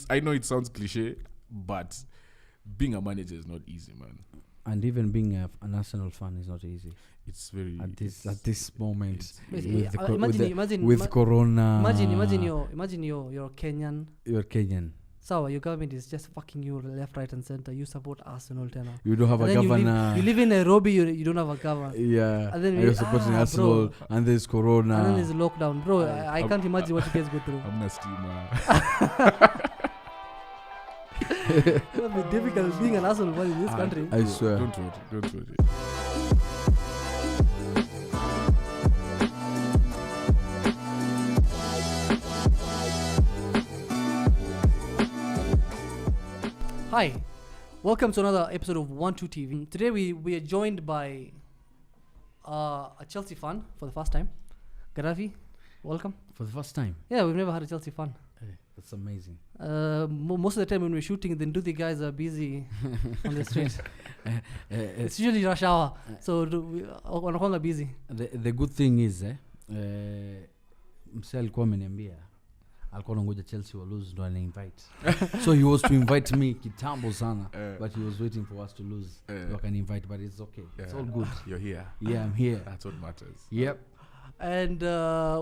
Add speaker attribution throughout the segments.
Speaker 1: I know it sounds cliche, but being a manager is not easy, man.
Speaker 2: And even being an Arsenal fan is not easy
Speaker 1: It's very
Speaker 2: at this moment
Speaker 3: Imagine
Speaker 2: with Corona.
Speaker 3: Imagine you're Kenyan.
Speaker 2: You're Kenyan.
Speaker 3: So your government is just fucking you left, right, and center. You support Arsenal, tenor.
Speaker 2: You don't have a governor.
Speaker 3: You live in Nairobi. You don't have a governor.
Speaker 2: Yeah.
Speaker 3: And then
Speaker 2: you're supporting Arsenal, and there's Corona.
Speaker 3: And then there's lockdown, bro. I can't imagine what you guys go through.
Speaker 1: I'm not steamer.
Speaker 3: It would be difficult being an Arsenal fan in this country.
Speaker 2: I swear.
Speaker 1: Don't worry.
Speaker 3: Hi, welcome to another episode of Onetwo TV. Today we are joined by a Chelsea fan for the first time. Gaddafi, welcome.
Speaker 2: For the first time.
Speaker 3: Yeah, we've never had a Chelsea fan.
Speaker 2: Hey, that's amazing.
Speaker 3: Most of the time when we're shooting, then the guys are busy on the street. It's usually rush hour, so wanakuanga busy.
Speaker 2: The good thing is msee alikuwa ameniambia alikuwa anangoja Chelsea wa lose ndo ana invite. So he was to invite me kitambo sana, but he was waiting for us to lose. You can invite, but it's okay. It's all good.
Speaker 1: You're here.
Speaker 2: Yeah, I'm here.
Speaker 1: That's what matters.
Speaker 2: Yep.
Speaker 3: And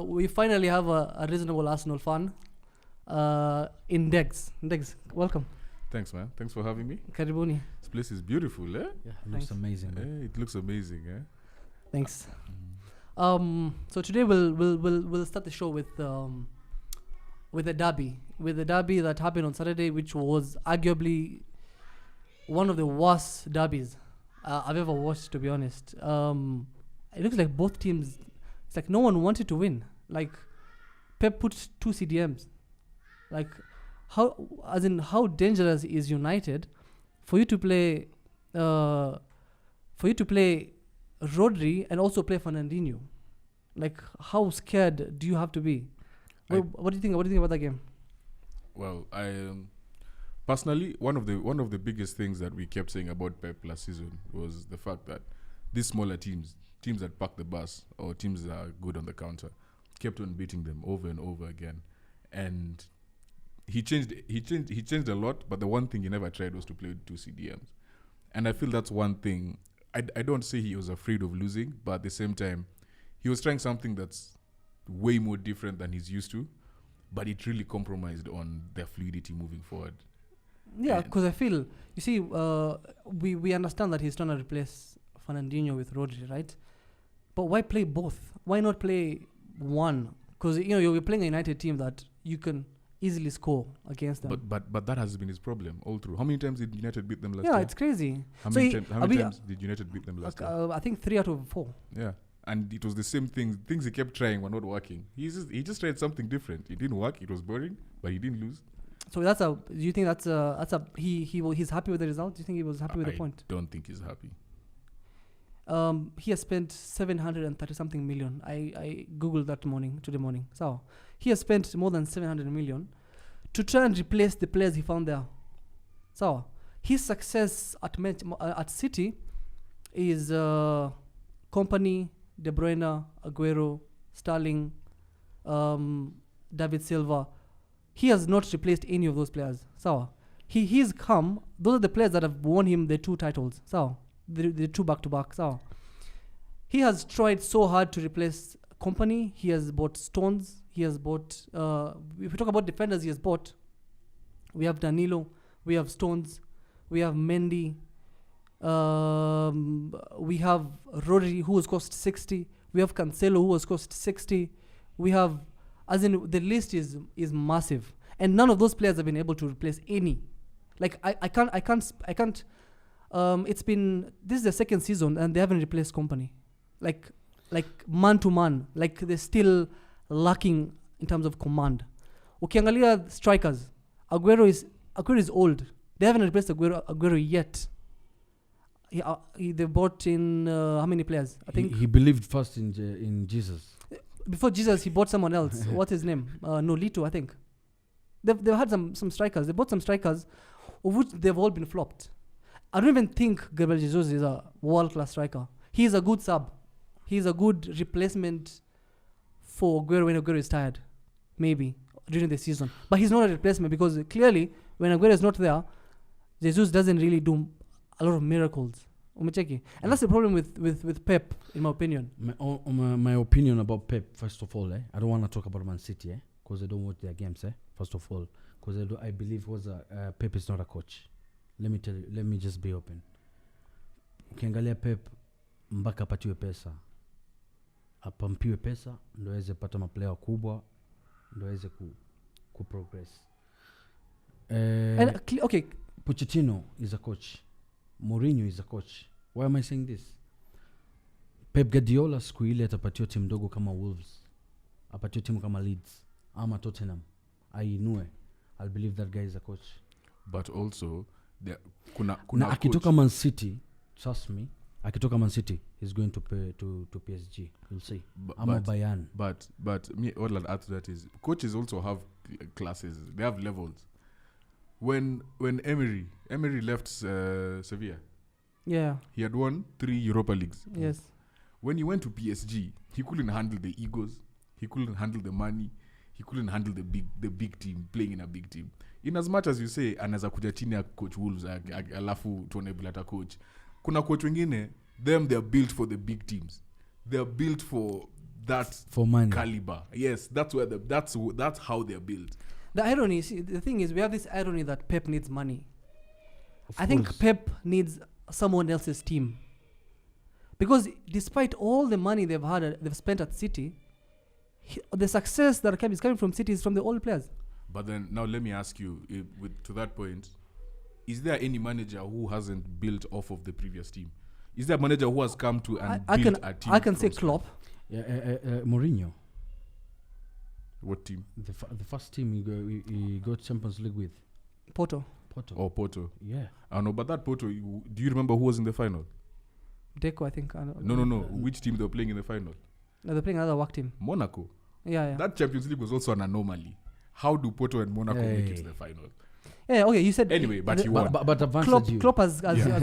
Speaker 3: we finally have a reasonable Arsenal fan. In Dex, welcome.
Speaker 1: Thanks, man. Thanks for having me.
Speaker 3: Karibuni.
Speaker 1: This place is beautiful, eh?
Speaker 2: Yeah, it looks amazing.
Speaker 1: It looks amazing, eh?
Speaker 3: Thanks. So today we'll start the show with a derby, that happened on Saturday, which was arguably one of the worst derbies I've ever watched, to be honest. It looks like both teams, it's like no one wanted to win. Like Pep put 2 CDMs. Like how dangerous is United for you to play Rodri and also play Fernandinho? Like how scared do you have to be? What do you think about that game?
Speaker 1: Well, I personally one of the biggest things that we kept saying about Pep last season was the fact that these smaller teams that park the bus or teams that are good on the counter, kept on beating them over and over again. And he changed a lot, but the one thing he never tried was to play with 2 CDMs. And I feel that's one thing. I don't say he was afraid of losing, but at the same time, he was trying something that's way more different than he's used to, but it really compromised on their fluidity moving forward.
Speaker 3: Yeah, because I feel, you see, we understand that he's trying to replace Fernandinho with Rodri, right? But why play both? Why not play one? Because you're playing a United team that you can easily score against them.
Speaker 1: But that has been his problem all through. How many times did United beat them last year?
Speaker 3: Yeah, it's crazy.
Speaker 1: How many times did United beat them last year?
Speaker 3: I think 3 out of 4.
Speaker 1: Yeah. And it was the same thing. Things he kept trying were not working. He just tried something different. It didn't work. It was boring, but he didn't lose. So
Speaker 3: do you think he's happy with the result? Do you think he was happy with the point?
Speaker 1: I don't think he's happy.
Speaker 3: He has spent 730 something million. I googled that today morning. So he has spent more than 700 million to try and replace the players he found there. So his success at City is Company, De Bruyne, Aguero, Sterling, David Silva. He has not replaced any of those players. So he's come. Those are the players that have won him the 2 titles. So the 2 back-to-back. So he has tried so hard to replace Company. He has bought Stones. He has bought. If we talk about defenders, he has bought. We have Danilo. We have Stones. We have Mendy. We have Rodri, who has cost 60. We have Cancelo, who has cost 60. We have, as in the list is massive, and none of those players have been able to replace any. Like I can't. It's been, this is the 2nd season and they haven't replaced Company, like man to man. Like they're still lacking in terms of command. Ukiangalia strikers, Aguero is old. They haven't replaced Aguero yet. They bought in how many players? I think
Speaker 2: he believed first in Jesus.
Speaker 3: Before Jesus, he bought someone else. What's his name? Nolito, I think. They've had some strikers. They bought some strikers, of which they've all been flopped. I don't even think Gabriel Jesus is a world-class striker. He's a good sub. He's a good replacement for Aguero when Aguero is tired, maybe. during the season. But he's not a replacement because clearly when Aguero is not there, Jesus doesn't really do a lot of miracles. And that's the problem with Pep, in my opinion.
Speaker 2: My opinion about Pep, first of all, I don't want to talk about Man City, because I don't watch their games, first of all, because I believe Pep is not a coach. Let me tell you, let me just be open. Ukiangalia Pep mpaka apatiwe pesa, apampiwe pesa ndo aweze pata maplayer wakubwa, ndo aweze ku progress.
Speaker 3: Okay,
Speaker 2: Pochettino is a coach. Mourinho is a coach. Why am I saying this? Pep Guardiola siku ile atapatiwa timu ndogo kama Wolves, apatiwa timu kama Leeds ama Tottenham, ainue, I'll believe that guy is a coach.
Speaker 1: But also kuna
Speaker 2: akitoka Man City, trust me, akitoka Man City he's going to pay to PSG. You'll see. Ama Bayern.
Speaker 1: But me, all I'll add to that is coaches also have classes. They have levels. When Emery left Sevilla, he had won 3 Europa Leagues.
Speaker 3: Yes.
Speaker 1: When he went to PSG, he couldn't handle the egos. He couldn't handle the money. He couldn't handle the big team, playing in a big team. In as much as you say, anaweza kuja chini ya coach Wolves, alafu tuone bila ta coach. Kuna coach wengine, them they are built for the big teams. They are built for that
Speaker 2: for money
Speaker 1: caliber. Yes, that's how they are built.
Speaker 3: The irony, see, the thing is, we have this irony that Pep needs money. I
Speaker 2: course.
Speaker 3: think Pep needs someone else's team. Because despite all the money they've spent at City, the success that is coming from City is from the old players.
Speaker 1: But then, now let me ask you, to that point, is there any manager who hasn't built off of the previous team? Is there a manager who has come to and built a team?
Speaker 3: I can say Klopp.
Speaker 2: Mourinho.
Speaker 1: What team?
Speaker 2: The first team he got Champions League with.
Speaker 3: Porto.
Speaker 1: Oh, Porto.
Speaker 2: Yeah.
Speaker 1: I know, but that Porto, do you remember who was in the final?
Speaker 3: Deco, I think.
Speaker 1: No. Which team they were playing in the final?
Speaker 3: No, they're playing another work team.
Speaker 1: Monaco.
Speaker 3: Yeah.
Speaker 1: That Champions League was also an anomaly. How do Porto and Monaco make it to the final?
Speaker 3: Yeah, okay, you said...
Speaker 1: Anyway, but he won.
Speaker 2: But advanced
Speaker 3: Klopp has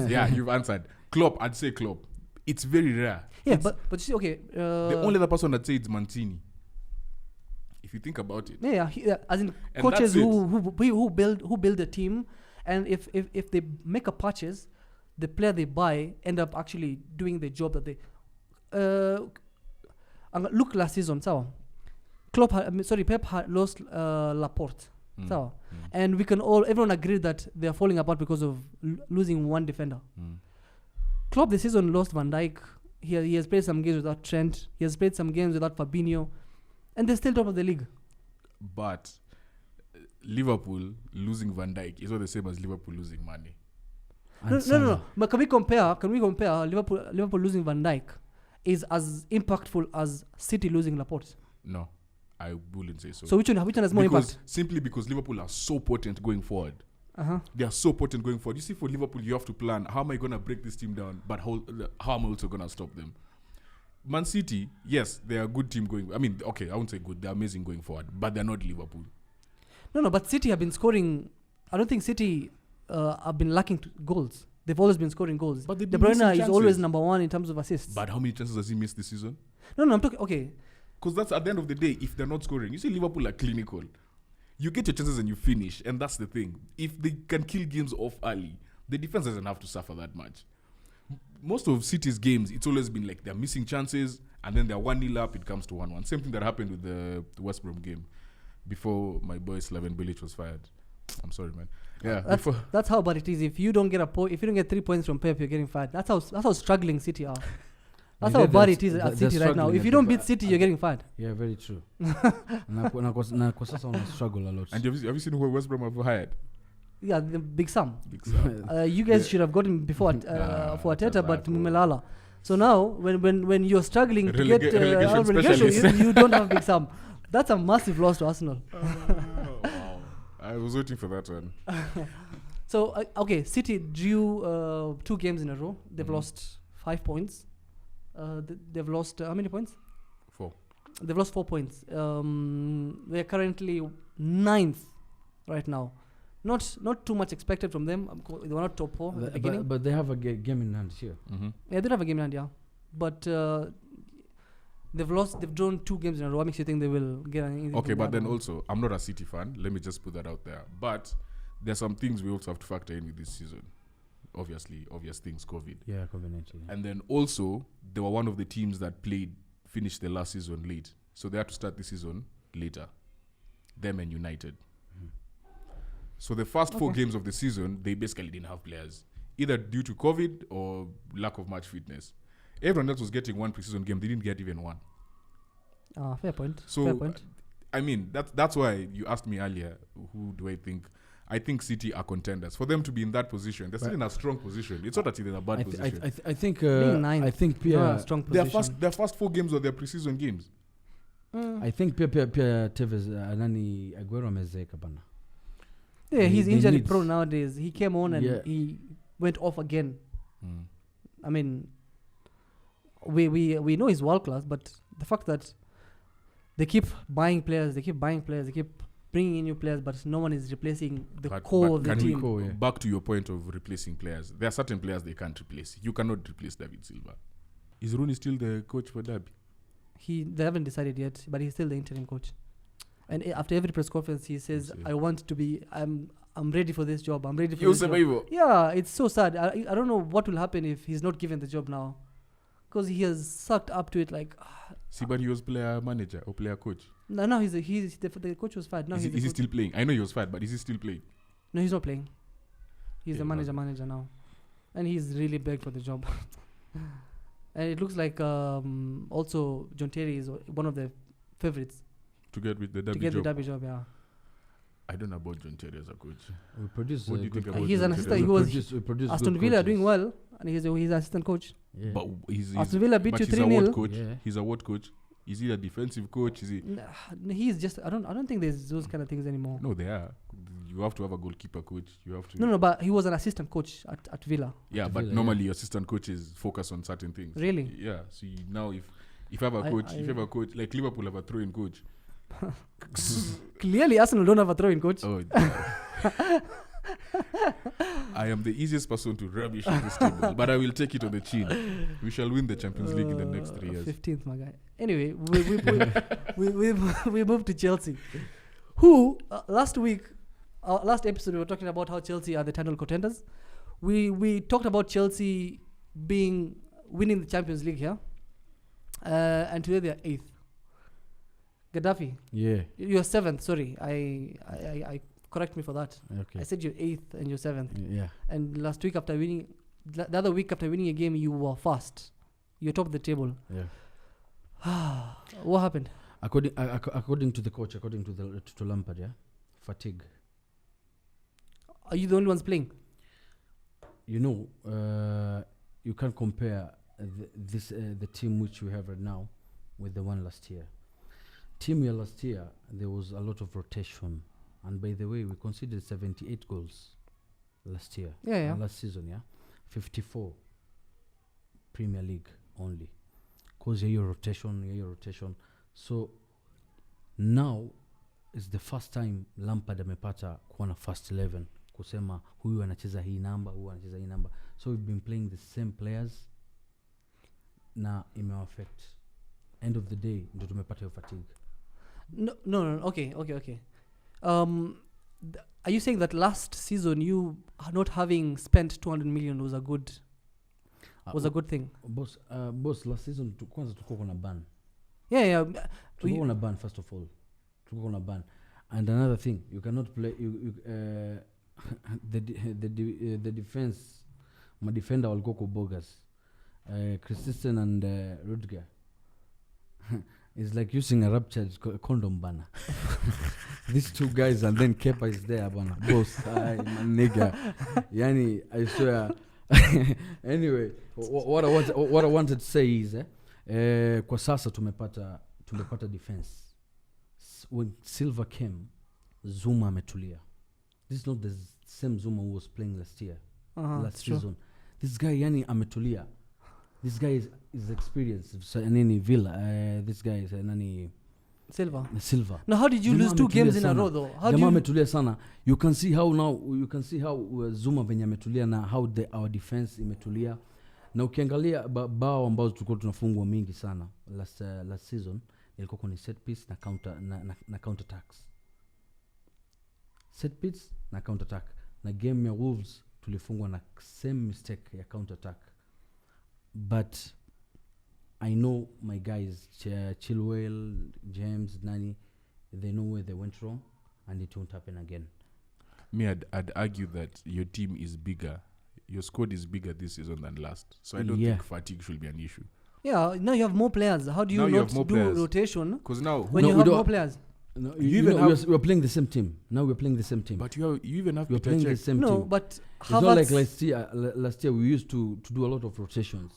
Speaker 1: yeah, you've answered. Klopp, I'd say Klopp. It's very rare.
Speaker 3: Yeah, but you see, okay...
Speaker 1: the only other person I'd say is Mancini. If you think about it.
Speaker 3: Yeah, as in and coaches who build a team, and if they make a purchase, the player they buy end up actually doing the job that they... look last season, so Pep had lost Laporte. So, and everyone agreed that they are falling apart because of losing one defender. Klopp this season lost Van Dijk. He has played some games without Trent. He has played some games without Fabinho, and they're still top of the league.
Speaker 1: But Liverpool losing Van Dijk is not the same as Liverpool losing Mane.
Speaker 3: No. But can we compare Liverpool losing Van Dijk is as impactful as City losing Laporte?
Speaker 1: No. I wouldn't say so.
Speaker 3: So which one has more impact?
Speaker 1: Simply because Liverpool are so potent going forward. They are so potent going forward. You see, for Liverpool, you have to plan, how am I going to break this team down, but how am I also going to stop them? Man City, yes, they are a good team going. I mean, okay, I won't say good. They're amazing going forward, but they're not Liverpool.
Speaker 3: No, but City have been scoring. I don't think City have been lacking goals. They've always been scoring goals.
Speaker 1: But De
Speaker 3: Bruyne is always number 1 in terms of assists.
Speaker 1: But how many chances has he missed this season?
Speaker 3: No, I'm talking, okay.
Speaker 1: Because that's at the end of the day, if they're not scoring. You see, Liverpool are clinical. You get your chances and you finish, and that's the thing. If they can kill games off early, the defense doesn't have to suffer that much. Most of City's games, it's always been like they're missing chances, and then they're 1-0 up, it comes to 1-1. Same thing that happened with the West Brom game before my boy Slaven Bilic was fired. I'm sorry, man. Yeah,
Speaker 3: that's how bad it is. If you don't get if you don't get 3 points from Pep, you're getting fired. That's how struggling City are. That's how bad it is at City right now. If you don't beat City, you're getting fired.
Speaker 2: Yeah, very true. Na kwa sasa wana struggle a lot.
Speaker 1: And have you seen who West Brom have hired?
Speaker 3: Yeah, the Big Sam. You guys should have got him before for Arteta, but Mumelala. So now, when you're struggling to get relegation, you don't have Big Sam. That's a massive loss to Arsenal.
Speaker 1: Wow. I was waiting for that one.
Speaker 3: So, okay, City drew 2 games in a row. They've lost 5 points. They've lost how many points?
Speaker 1: 4.
Speaker 3: They've lost 4 points. They're currently 9th right now. Not too much expected from them. They were not top 4 at the beginning.
Speaker 2: But they have a game in hand here.
Speaker 3: Yeah, they have a game in hand, yeah. But They've drawn 2 games in a row. What makes you think they will get anything?
Speaker 1: Okay,
Speaker 3: from
Speaker 1: but
Speaker 3: that
Speaker 1: then
Speaker 3: one?
Speaker 1: also, I'm not a City fan. Let me just put that out there. But there's some things we also have to factor in with this season. Obviously, obvious things, COVID.
Speaker 2: Yeah, COVID-19.
Speaker 1: And then also, they were one of the teams that finished the last season late. So they had to start the season later. Them and United. So the first 4 games of the season, they basically didn't have players. Either due to COVID or lack of match fitness. Everyone else was getting 1 preseason game. They didn't get even 1.
Speaker 3: Fair point.
Speaker 1: So,
Speaker 3: fair point.
Speaker 1: I mean, that's why you asked me earlier, who do I think? I think City are contenders. For them to be in that position, they're still in a strong position. It's not that they're in a bad position.
Speaker 2: I think
Speaker 3: Being ninth,
Speaker 2: I think
Speaker 3: not a
Speaker 2: Pierre,
Speaker 3: strong
Speaker 1: their
Speaker 3: position.
Speaker 1: first 4 games were their preseason games.
Speaker 2: I think Pierre Tevez nani Aguero amezeka bana.
Speaker 3: Yeah, he's
Speaker 2: they
Speaker 3: injury
Speaker 2: need-
Speaker 3: prone nowadays. He came on and
Speaker 2: Yeah.
Speaker 3: he went off again. I mean, we know he's world class, but the fact that they keep buying players, they keep bringing in new players, but no one is replacing the core of the
Speaker 1: can
Speaker 3: team.
Speaker 1: we back to your point of replacing players? There are certain players they can't replace. You cannot replace David Silva. Is Rooney still the coach for Derby?
Speaker 3: They haven't decided yet, but he's still the interim coach. And after every press conference, he says,
Speaker 1: Okay.
Speaker 3: "I want to be. I'm ready for this job. I'm ready for
Speaker 1: You
Speaker 3: this job."
Speaker 1: survival.
Speaker 3: Yeah, it's so sad. I don't know what will happen if he's not given the job now, because he has sucked up to it. Like,
Speaker 1: See, but he was player manager or player coach.
Speaker 3: no, the coach was fired. Now
Speaker 1: Is he still playing? I know he was fired, but is he still playing?
Speaker 3: No, he's not playing. He's the
Speaker 1: Yeah,
Speaker 3: manager now, and he's really begged for the job. And it looks like also John Terry is one of the favorites
Speaker 1: To get with the Derby
Speaker 3: to get
Speaker 1: job.
Speaker 3: the Derby job. Yeah,
Speaker 1: I don't know about John Terry as a coach.
Speaker 2: We produce.
Speaker 1: What do you think about
Speaker 3: he's
Speaker 1: John
Speaker 3: an
Speaker 1: Terry?
Speaker 3: assistant.
Speaker 2: We produce
Speaker 3: Aston
Speaker 2: good
Speaker 3: Villa are doing
Speaker 2: coaches.
Speaker 3: well, and he's an assistant coach.
Speaker 2: Yeah.
Speaker 1: But he's
Speaker 3: Aston Villa beat
Speaker 1: but
Speaker 3: you
Speaker 1: he's a what
Speaker 3: 3-0.
Speaker 1: coach?
Speaker 2: Yeah.
Speaker 1: He's a what coach? Is he a defensive coach? Is he?
Speaker 3: He's just. I don't think there's those kind of things anymore.
Speaker 1: No, they are. You have to have a goalkeeper coach. You have to.
Speaker 3: No, but he was an assistant coach at Villa.
Speaker 1: Yeah,
Speaker 2: At
Speaker 1: but
Speaker 2: Villa,
Speaker 1: normally assistant coaches focus on certain things.
Speaker 3: Really?
Speaker 1: Yeah. So now if you have a coach, if you have a coach like Liverpool have a throwing coach.
Speaker 3: Clearly, Arsenal don't have a throwing coach.
Speaker 1: Oh. I am the easiest person to rubbish at this table, but I will take it on the chin. We shall win the Champions League in the next 3 years.
Speaker 3: 15th, my guy. Anyway, we moved to Chelsea, who last episode we were talking about how Chelsea are the title contenders. We talked about Chelsea winning the Champions League here, and today they are 8th. Gaddafi,
Speaker 2: Yeah.
Speaker 3: you're 7th. Sorry, I correct me for that.
Speaker 2: Okay.
Speaker 3: I said you're 8th and you're 7th.
Speaker 2: Yeah.
Speaker 3: And last week after winning, the other week after winning a game, you were first. You're top of the table.
Speaker 2: Yeah.
Speaker 3: What happened?
Speaker 2: According to the coach, according to Lampard, yeah, fatigue.
Speaker 3: Are you the only ones playing?
Speaker 2: You know, you can't compare the team which we have right now with the one last year. Team here last year, there was a lot of rotation, and by the way, we conceded 78 goals last year.
Speaker 3: Yeah.
Speaker 2: Last season, yeah, 54 Premier League only. Cause your rotation. So now is the first time Lampard amepata kuwa na first 11 kusema huyu anacheza hii namba, so we've been playing the same players na imeaffect. End of the day ndio tumepata hiyo fatigue.
Speaker 3: No. Okay. Are you saying that last season you not having spent 200 million was a good thing?
Speaker 2: Boss, last season kwanza tulikuwa kuna ban.
Speaker 3: Yeah.
Speaker 2: Tulikuwa kuna ban first of all. Tulikuwa kuna ban. And another thing, you cannot play the defense, my defender walikuwa kwa bogus. Christensen and Rudiger. It's like using a ruptured condom bana. These two guys and then Kepa is there bana. Boss, my nigga. Yani, I swear. Anyway, what I wanted to say is kwa sasa tumepata defense. When Silva came, Zuma ametulia. This is not the same Zuma who was playing last year. Last season. This guy yani ametulia. This guy is experienced. So nini Villa. This guy is nani Silva.
Speaker 3: Now, how did you lose 2 games in a row though? How
Speaker 2: Jamaa ametulia sana. You can see how Zuma venye ametulia na how our defense imetulia. na ukiangalia bao ambazo tulikuwa tunafungwa mingi sana last season ilikuwa kwenye set piece na counter attacks. Set piece na counter attack. Na game ya Wolves tulifungwa na same mistake ya counter attack. But I know my guys Chilwell, James, Nani, they know where they went wrong and it won't happen again.
Speaker 1: Me, I'd argue that your team is bigger. Your squad is bigger this season than last. So I don't think fatigue should be an issue.
Speaker 3: Yeah, now you have more players. How do you not do
Speaker 1: players.
Speaker 3: rotation?
Speaker 1: Because now
Speaker 3: when you have more players.
Speaker 2: No, we're playing the same team. Now we're playing the same team.
Speaker 1: But you even have
Speaker 2: we're playing the same team.
Speaker 3: No, but
Speaker 2: it's not like last year we used to do a lot of rotations.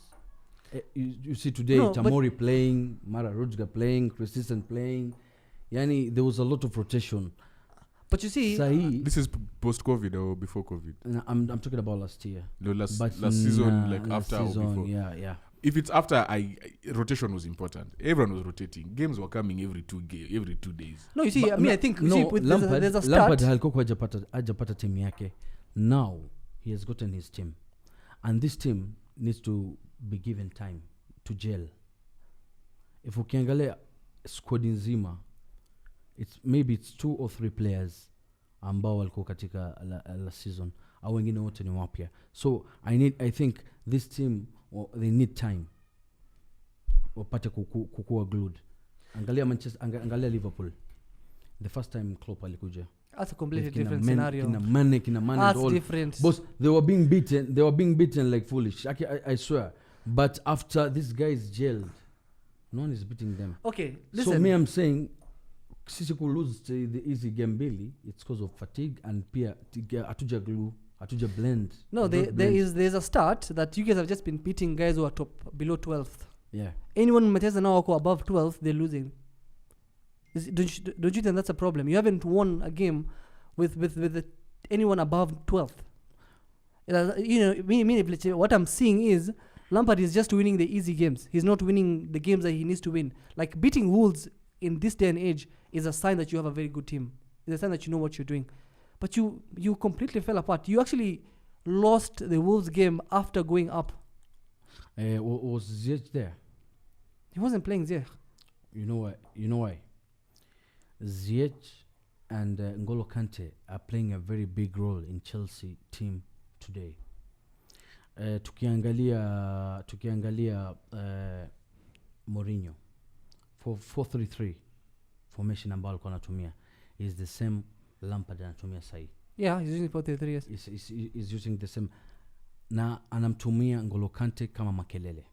Speaker 2: You see today Tamori playing, Mara Rodger playing, Christensen playing. Yani there was a lot of rotation.
Speaker 3: But you see,
Speaker 1: this is post-COVID or before COVID?
Speaker 2: No, I'm talking about last year.
Speaker 1: No, last season, like after
Speaker 2: season,
Speaker 1: or before.
Speaker 2: Yeah.
Speaker 1: If it's after, rotation was important. Everyone was rotating. Games were coming every 2 days.
Speaker 3: No, you see, I think with
Speaker 2: Lampard,
Speaker 3: there's a start.
Speaker 2: Lampard hajapata team yake. Now he has gotten his team, and this team needs to be given time to gel. If ukiangalia squad nzima, it's 2 or 3 players ambao walikuwa katika la season au wengine wote ni wapya. So I think this team they need time wapate kukua glued. Angalia Liverpool, the first time Klopp alikuja,
Speaker 3: that's a completely different scenario.
Speaker 2: Kina Mane
Speaker 3: that's
Speaker 2: all
Speaker 3: different.
Speaker 2: Boss, they were being beaten like foolish. I swear. But after these guys gelled, no one is beating them.
Speaker 3: Okay, listen.
Speaker 2: So me, I'm saying sisi ku lose the easy game Billy, it's because of fatigue and pia atuja glue, atuja blend.
Speaker 3: No, there's a start that you guys have just been beating guys who are below 12th.
Speaker 2: Yeah.
Speaker 3: Anyone Mateza now who above 12th, they're losing. Don't you think that's a problem? You haven't won a game with anyone above 12th. What I'm seeing is Lampard is just winning the easy games. He's not winning the games that he needs to win. Like beating Wolves in this day and age is a sign that you have a very good team. It's a sign that you know what you're doing. But you completely fell apart. You actually lost the Wolves game after going up.
Speaker 2: Was Ziyech there?
Speaker 3: He wasn't playing Ziyech.
Speaker 2: You know why? Ziyech and N'Golo Kante are playing a very big role in Chelsea team today. Tukiangalia Mourinho for 4-3-3 formation ambayo alikuwa anatumia is the same Lampard anatumia sahi.
Speaker 3: Yeah, he's using 4-3-3. Yes.
Speaker 2: Is using the same na anamtumia N'Golo Kante kama makelele.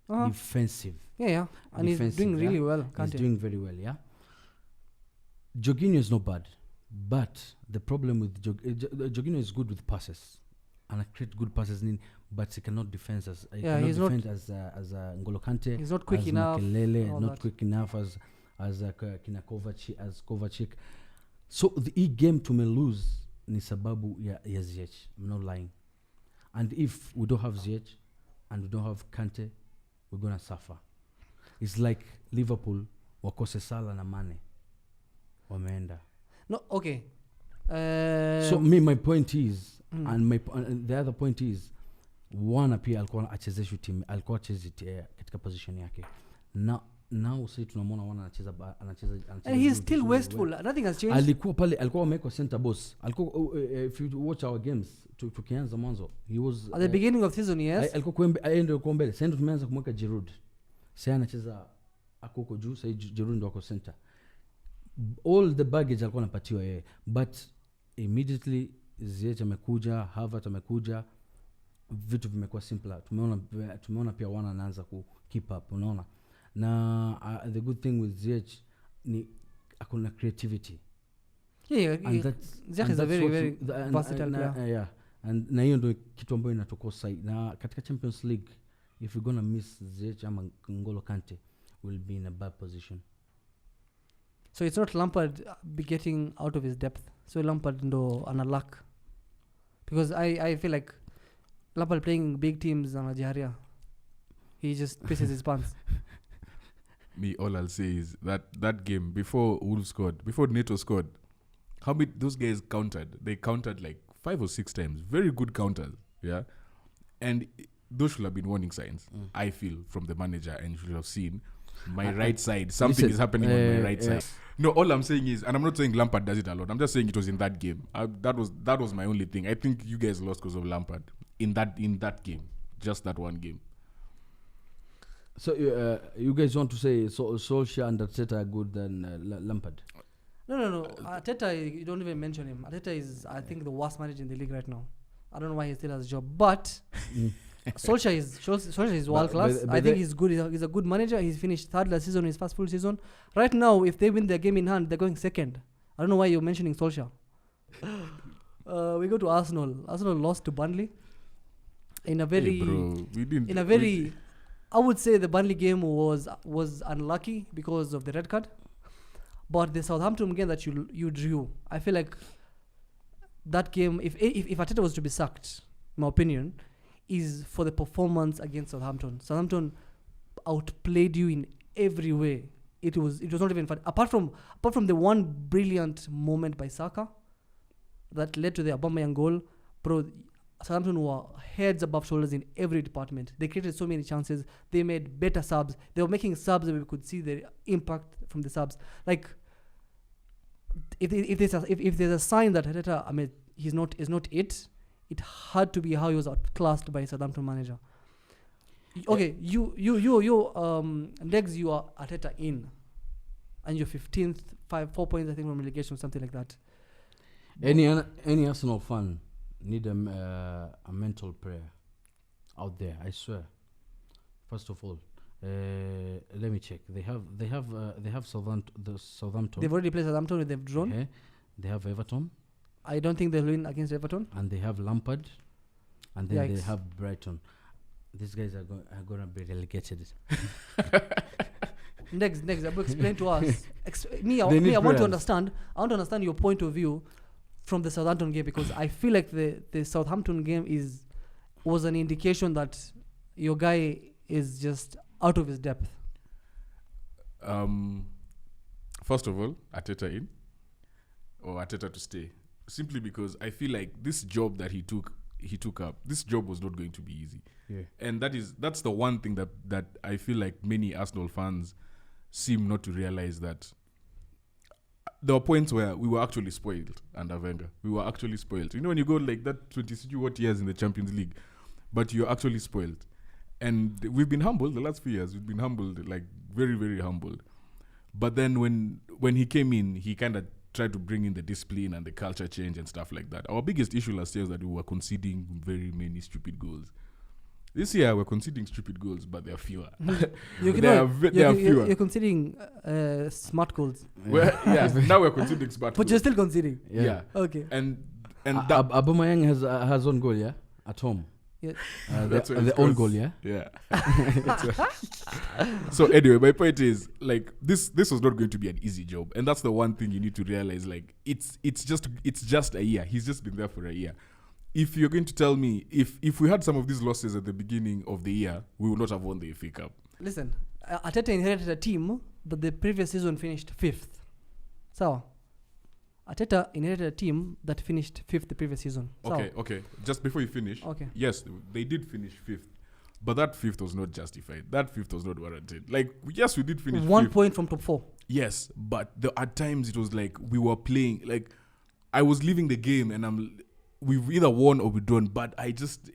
Speaker 2: Defensive.
Speaker 3: Yeah. And he's doing really well.
Speaker 2: He's doing very well, yeah. Jorginho is not bad, but the problem with Jorginho is good with passes. And I create good passes but he cannot defend as N'Golo Kante.
Speaker 3: He's not quick
Speaker 2: as
Speaker 3: enough.
Speaker 2: Makelele, not quick enough as Kovacic. So the game to me lose ni sababu ya Ziyech. I'm not lying. And if we don't have Ziyech and we don't have Kante, we're gonna suffer. It's like Liverpool wakose Salah na Mane wameenda.
Speaker 3: No, okay.
Speaker 2: So my point is and the other point is one pia alikuwa achezesha team, alikuwa acheze katika position yake. Now sisi tunamwona wana anacheza
Speaker 3: and he's still wasteful. Nothing has changed.
Speaker 2: Alikuwa pale, alikuwa ameweka center boss. Alikuwa if you watch our games tukianza mwanzo, he was
Speaker 3: at the beginning of season, yes.
Speaker 2: Alikuwa aende kwa mbele. Sasa tumeanza kumweka Giroud. Sasa anacheza akoko juu, sasa Giroud ndo ako center. All the baggage alikuwa anapatiwa yeye, but immediately Ziyech amekuja, Havertz amekuja, vitu vimekuwa simpler. Tumeona pia wana anaanza ku keep up, unaona. Na the good thing with Ziyech ni akona creativity.
Speaker 3: Yeah, Ziyech is a very versatile player.
Speaker 2: Yeah. And na hiyo ndio kitu ambayo inatokosa. Na katika Champions League, if we're gonna miss Ziyech ama N'Golo Kante, we'll be in a bad position.
Speaker 3: So it's not Lampard be getting out of his depth. So Lampard ndo ana luck. Because I feel like Lampard playing big teams on Managerial, he just pisses his pants.
Speaker 1: Me, all I'll say is that game before Wolves scored, before Neto scored, how many those guys countered? They countered like 5 or 6 times. Very good counters, yeah. And those should have been warning signs. I feel from the manager, and you should have seen my right side. Something is happening on my right side. No, all I'm saying is, and I'm not saying Lampard does it a lot. I'm just saying it was in that game. That was my only thing. I think you guys lost because of Lampard in that game, just that one game.
Speaker 2: So you guys want to say Solskjaer and Arteta are good than Lampard?
Speaker 3: No. Arteta, you don't even mention him. Arteta is, I think, the worst manager in the league right now. I don't know why he still has a job, but Solskjaer is world class. I think he's good. He's a good manager. He's finished third last season, his first full season. Right now, if they win their game in hand, they're going second. I don't know why you're mentioning Solskjaer. We go to Arsenal. Arsenal lost to Burnley in a very, I would say the Burnley game was unlucky because of the red card. But the Southampton game that you drew, I feel like that game, if Arteta was to be sacked, in my opinion, is for the performance against Southampton. Southampton outplayed you in every way. It was not even fun. Apart from the one brilliant moment by Saka that led to the Aubameyang goal, bro, Southampton were heads above shoulders in every department. They created so many chances. They made better subs. They were making subs that we could see the impact from the subs. Like, if there's a sign that Arteta, is not it had to be how he was outclassed by Southampton manager. Okay, you Legs, you are Arteta in, and you're 15th, 4 points I think from relegation, something like that.
Speaker 2: Any Arsenal fan need a mental prayer out there, I swear. First of all, let me check. They have Southampton.
Speaker 3: They've already played Southampton. They've drawn.
Speaker 2: Yeah. They have Everton.
Speaker 3: I don't think they'll win against Everton.
Speaker 2: And they have Lampard, and then
Speaker 3: Yikes.
Speaker 2: they have Brighton. These guys are going to be relegated.
Speaker 3: Next, Abu, explain to us. I want to understand your point of view from the Southampton game, because I feel like the Southampton game was an indication that your guy is just out of his depth.
Speaker 1: First of all, Arteta in, or Arteta to stay, simply because I feel like this job that he took up, this job was not going to be easy.
Speaker 2: Yeah. And
Speaker 1: that's the one thing that I feel like many Arsenal fans seem not to realize, that there were points where we were actually spoiled under Wenger. We were actually spoiled. You know, when you go like that 20 years in the Champions League, but you're actually spoiled. And we've been humbled the last few years. We've been humbled, like very, very humbled. But then when he came in, he kind of tried to bring in the discipline and the culture change and stuff like that. Our biggest issue last year was that we were conceding very many stupid goals. This year we're conceding stupid goals, but they are fewer.
Speaker 3: You're conceding smart goals.
Speaker 1: Now we're conceding smart goals.
Speaker 3: But you're still conceding.
Speaker 1: Yeah.
Speaker 3: Okay.
Speaker 1: And
Speaker 2: Aubameyang has own goal, yeah, at home.
Speaker 3: Yeah.
Speaker 2: The own goal, yeah.
Speaker 1: Yeah. So anyway, my point is, like, this was not going to be an easy job, and that's the one thing you need to realize. Like, it's just a year. He's just been there for a year. If you're going to tell me if we had some of these losses at the beginning of the year, we would not have won the FA Cup.
Speaker 3: Listen, Arteta inherited a team that the previous season finished 5th. So Arteta inherited a team that finished 5th the previous season.
Speaker 1: Okay. Just before you finish, yes, they did finish 5th, but that 5th was not justified. That 5th was not warranted. Like, yes, we did finish
Speaker 3: 1
Speaker 1: 5th.
Speaker 3: point from top 4.
Speaker 1: Yes, but at times it was like we were playing, like, I was leaving the game and we've either won or we don't, but I just,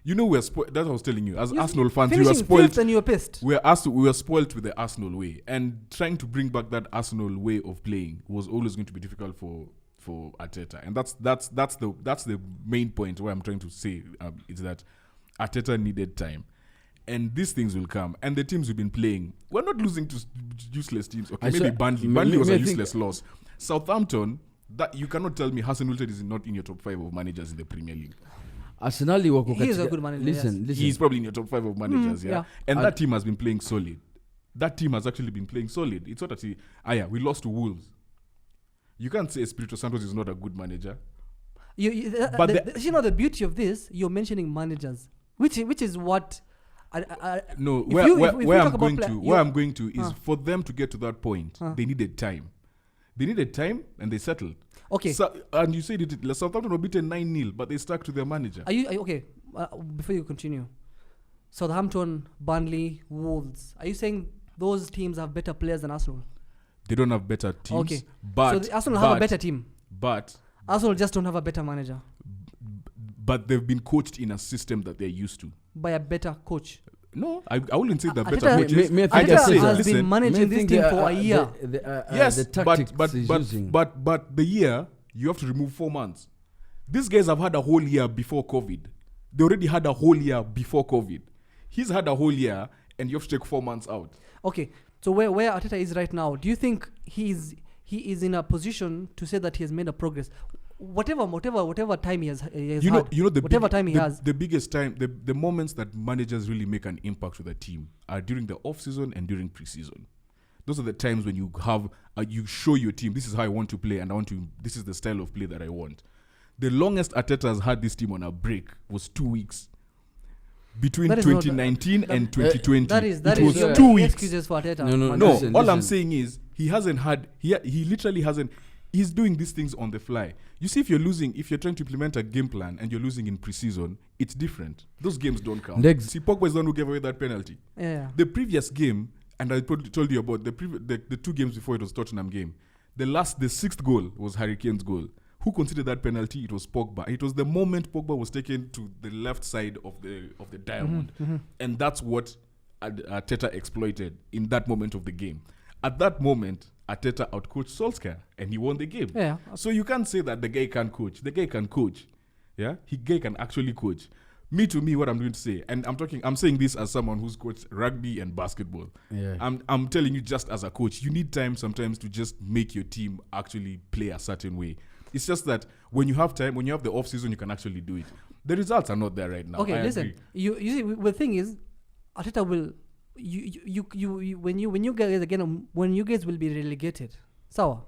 Speaker 1: you know, we're spoiled. That's what I was telling you. As Arsenal fans, we were spoiled.
Speaker 3: And you were pissed.
Speaker 1: We were spoiled with the Arsenal way, and trying to bring back that Arsenal way of playing was always going to be difficult for Arteta. And that's the main point. What I'm trying to say is that Arteta needed time, and these things will come. And the teams we've been playing, we're not losing to useless teams. Okay, maybe Burnley. Burnley was a useless loss. Southampton. That you cannot tell me Hassan Wilted is not in your top 5 of managers in the Premier League.
Speaker 3: Arsenal, he is a good manager.
Speaker 2: Listen.
Speaker 1: He's probably in your top 5 of managers, yeah. And that team has been playing solid. That team has actually been playing solid. It's not that we lost to Wolves. You can't say Espirito Santos is not a good manager.
Speaker 3: The beauty of this, you're mentioning managers, which is what.
Speaker 1: Where I'm going to is for them to get to that point. They needed time. They needed time and they settled.
Speaker 3: Okay.
Speaker 1: And you said Southampton were beaten 9-0, but they stuck to their manager.
Speaker 3: Are you okay? before you continue, Southampton, Burnley, Wolves. Are you saying those teams have better players than Arsenal?
Speaker 1: They don't have better teams.
Speaker 3: Okay.
Speaker 1: But
Speaker 3: So the Arsenal have a better team.
Speaker 1: But
Speaker 3: Arsenal just don't have a better manager
Speaker 1: but they've been coached in a system that they're used to.
Speaker 3: by a better coach.
Speaker 1: No, I wouldn't say they're better
Speaker 3: Arteta-
Speaker 1: coaches.
Speaker 2: May I
Speaker 1: I
Speaker 2: think
Speaker 1: just
Speaker 3: Arteta
Speaker 1: say,
Speaker 3: has
Speaker 1: listen,
Speaker 3: been managing this team for a year.
Speaker 1: yes,
Speaker 2: the tactics he's using.
Speaker 1: but the year you have to remove 4 months. These guys have had a whole year before COVID. They already had a whole year before COVID. He's had a whole year, and you have to take 4 months out.
Speaker 3: Okay, so where Arteta is right now, do you think he is in a position to say that he has made a progress? Whatever time he has
Speaker 1: You know the
Speaker 3: whatever time he has.
Speaker 1: The biggest time, the moments that managers really make an impact with a team are during the off season and during preseason. Those are the times when you have you show your team, this is how I want to play, and this is the style of play that I want. The longest Arteta has had this team on a break was 2 weeks. Between
Speaker 3: That is not-
Speaker 1: 2019 and 2020.
Speaker 3: That is
Speaker 1: it was
Speaker 3: your
Speaker 1: 2 weeks.
Speaker 3: excuses for Arteta.
Speaker 2: No,
Speaker 1: No,
Speaker 2: Listen,
Speaker 1: all I'm
Speaker 2: listen.
Speaker 1: saying is he literally hasn't. He's doing these things on the fly. You see, if you're trying to implement a game plan and you're losing in preseason, it's different. Those games don't count.
Speaker 2: Next.
Speaker 1: See, Pogba is the one who gave away that penalty.
Speaker 3: Yeah.
Speaker 1: The previous game, and I told you about the 2 games before, it was Tottenham game. The sixth goal was Harry Kane's goal. Who considered that penalty? It was Pogba. It was the moment Pogba was taken to the left side of the diamond, and that's what Arteta exploited in that moment of the game. At that moment, Arteta outcoached Solskjaer, and he won the game.
Speaker 3: Yeah.
Speaker 1: So you can't say that the guy can't coach. The guy can coach. Yeah, guy can actually coach. To me, what I'm going to say, and I'm saying this as someone who's coached rugby and basketball.
Speaker 2: Yeah.
Speaker 1: I'm telling you, just as a coach, you need time sometimes to just make your team actually play a certain way. It's just that when you have time, when you have the off season, you can actually do it. The results are not there right now.
Speaker 3: Okay,
Speaker 1: I
Speaker 3: listen.
Speaker 1: agree.
Speaker 3: You see, the thing is, Arteta will when you guys will be relegated. Sawa.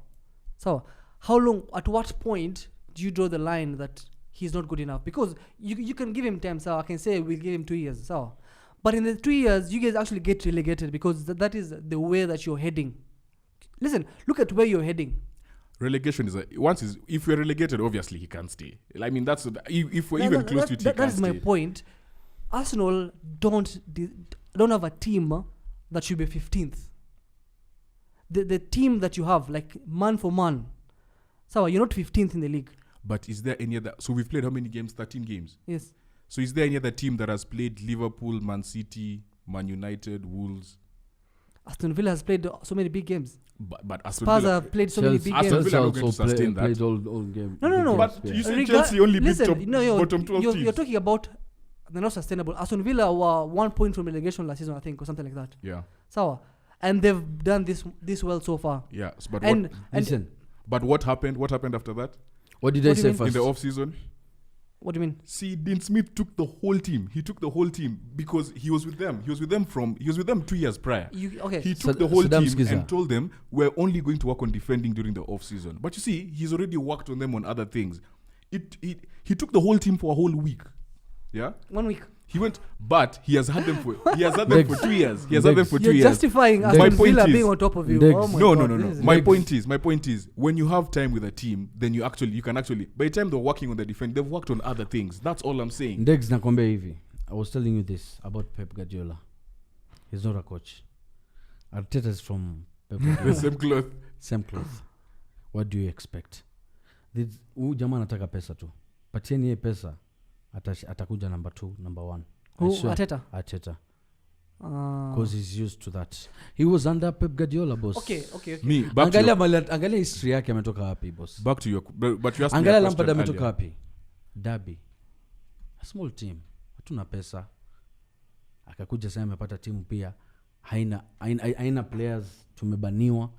Speaker 3: How long? At what point do you draw the line that he's not good enough? Because you can give him time. So I can say we'll give him 2 years. So, but in the 3 years, you guys actually get relegated because that is the way that you're heading. Listen, look at where you're heading.
Speaker 1: Relegation if we're relegated, obviously he can't stay. I mean, that's if we're even close to it, he
Speaker 3: that
Speaker 1: can't
Speaker 3: is my
Speaker 1: stay.
Speaker 3: point. Arsenal don't have a team that should be 15th. The team that you have, like man for man, so you're not 15th in the league.
Speaker 1: But is there any other? So we've played how many games? 13 games.
Speaker 3: Yes.
Speaker 1: So is there any other team that has played Liverpool, Man City, Man United, Wolves?
Speaker 3: Aston Villa has played so many big games.
Speaker 1: But Aston
Speaker 3: Spurs
Speaker 1: Villa.
Speaker 3: have played so many big
Speaker 1: Aston
Speaker 3: games.
Speaker 1: Villa are not going to sustain that.
Speaker 2: played all game.
Speaker 3: No.
Speaker 1: But you say
Speaker 3: Rega-
Speaker 1: Chelsea only beat
Speaker 3: listen,
Speaker 1: bottom 12 teams.
Speaker 3: You're talking about they're not sustainable. Aston Villa were 1 point from relegation last season, I think, or something like that.
Speaker 1: Yeah.
Speaker 3: So, and they've done this well so far.
Speaker 1: Yeah. But
Speaker 3: And
Speaker 2: Listen,
Speaker 1: what happened? What happened after that?
Speaker 2: what did
Speaker 3: What
Speaker 2: I
Speaker 3: do you
Speaker 2: say
Speaker 3: mean?
Speaker 2: first?
Speaker 1: In the off season?
Speaker 3: What do you mean?
Speaker 1: See, Dean Smith took the whole team. He took the whole team because he was with them. He was with them 2 years prior.
Speaker 3: Okay.
Speaker 1: He took the whole
Speaker 2: Saddam
Speaker 1: team
Speaker 2: Skiza.
Speaker 1: and told them we're only going to work on defending during the off season. But you see, he's already worked on them on other things. He took the whole team for a whole week. Yeah,
Speaker 3: 1 week.
Speaker 1: he went, but he has had them for 2 years. He has had them for 2
Speaker 3: You're
Speaker 1: years.
Speaker 3: justifying
Speaker 2: My
Speaker 3: Aston
Speaker 1: point
Speaker 3: Villa
Speaker 1: is-
Speaker 3: being on top of you.
Speaker 2: Dex.
Speaker 3: Oh my
Speaker 1: No.
Speaker 3: God, this is-
Speaker 1: My point is, when you have time with a team, then you can actually. By the time they're working on the defense, they've worked on other things. That's all I'm saying.
Speaker 2: Dex nakwambia hivi. I was telling you this about Pep Guardiola. He's not a coach. Arteta is from Pep
Speaker 1: The
Speaker 2: Guardiola.
Speaker 1: same cloth.
Speaker 2: Same cloth. What do you expect? Huyu jamaa anataka pesa tu. Patieni yeye pesa. Atakuja number 2, number 1.
Speaker 3: Who?
Speaker 2: I swear.
Speaker 3: Arteta.
Speaker 2: Because he's used to that. He was under Pep Guardiola, boss.
Speaker 3: Okay.
Speaker 1: Me, back to
Speaker 2: Angalia history yake ametoka wapi, boss.
Speaker 1: Back to your, but you asked me
Speaker 2: Angalia
Speaker 1: a
Speaker 2: Lampard
Speaker 1: question
Speaker 2: ametoka
Speaker 1: earlier.
Speaker 2: wapi? Derby. A small team. Hatuna pesa. Akakuja sasa amepata timu pia. Haina players, tumebaniwa.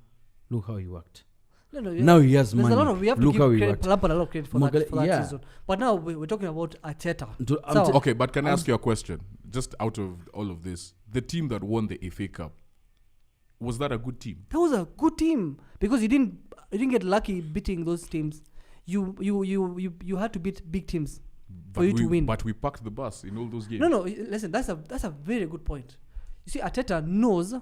Speaker 2: Look how he worked.
Speaker 3: No,
Speaker 2: Now he has
Speaker 3: there's
Speaker 2: money.
Speaker 3: a lot of we have
Speaker 2: Look
Speaker 3: to
Speaker 2: how
Speaker 3: give
Speaker 2: he
Speaker 3: credit,
Speaker 2: worked.
Speaker 3: Lampard a lot of credit for that
Speaker 2: Yeah.
Speaker 3: season. But now we're talking about Arteta.
Speaker 2: I'm
Speaker 3: So-
Speaker 1: Okay, but can I ask you a question? Just out of all of this, the team that won the FA Cup, was that a good team?
Speaker 3: That was a good team because you didn't get lucky beating those teams. You had to beat big teams for you to win.
Speaker 1: But we packed the bus in all those games.
Speaker 3: No. Listen, that's a very good point. You see, Arteta knows,